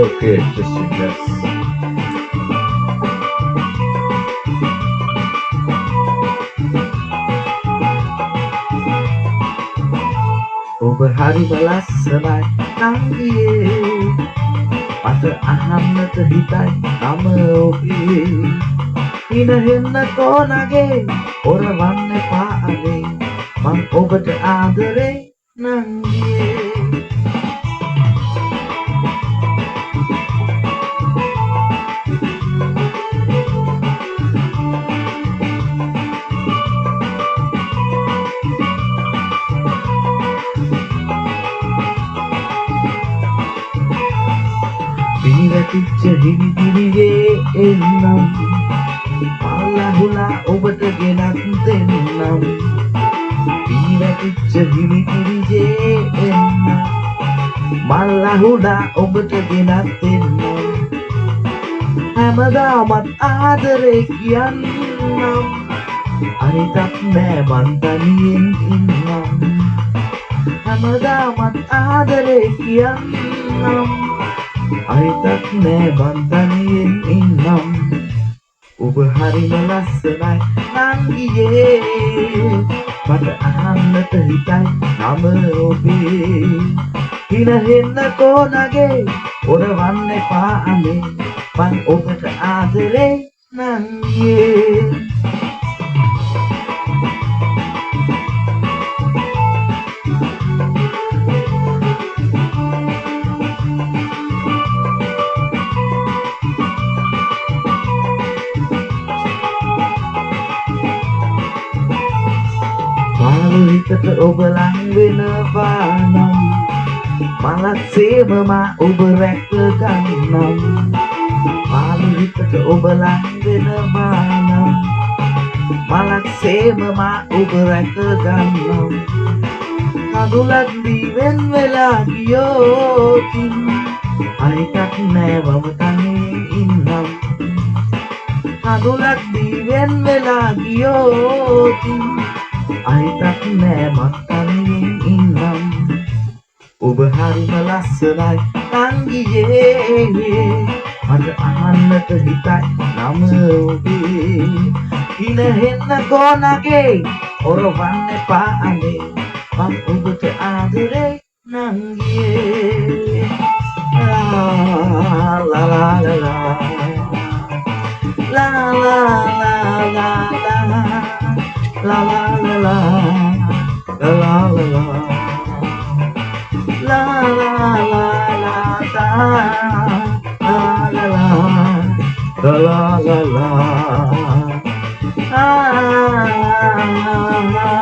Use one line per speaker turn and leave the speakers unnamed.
Okay, just a guess. ඔබ හරිම ලස්සනයි නංගියේ මට අහන්නට හිතයි නම ඔබේ හිනහෙන්න කෝනගේ ඔරවන්න එපා අනේ මං ඔබට ආදරේ නංගියේ පිරිවැටිච්ච හිමිදිරියේ එන්නම් මල්ලහුලා ඔබට ගෙනත් දෙන්නම් පිරිවැටිච්ච හිමිදිරියේ එන්නම් මල්ලහුලා ඔබට ගෙනත් දෙන්නම් හැමදාමත් ආදරේ කියන්නම් අනිතක් නෑ මං තනියෙන් ඉන්නම් හැමදාමත් ආදරේ කියන්නම් අනිතක් නෑ මං තනියෙන් ඉන්නම් ඔබ හරිම ලස්සනයි නංගියේ මට අහන්නට හිතයි නම ඔබේ හිනහෙන්න කෝනගේ ඔරවන්න එපා අනේ මං ඔබට ආදරේ නංගියේ හිතට ඔබ ලං වෙනවා නම් මලක් සේම මා ඔබ රැක ගන්නම් මාළු හිතට ඔබ ලං වෙනවා නම් මලක් සේම මා ඔබ රැක ගන්නම් කඳුලක් දිවෙන් වෙලා ගියොත් අනිතක් නෑ මම තනියෙන් ඉන්නම් කඳුලක් දිවෙන් වෙලා ගියොත් අනිතක් නෑ මං තනියෙන් ඉන්නම් ඔබ හරිම ලස්සනයි නංගියේ මට අහන්නට හිතයි නම ඔබේ හිනහෙන්න ගෝනගේ ඔරවන්න එපා අනේ මං ඔබට ආදරේ නංගියේ ලා ලා ලා ලා ලා ලා La la la la la la la la la la la la la la la la la la la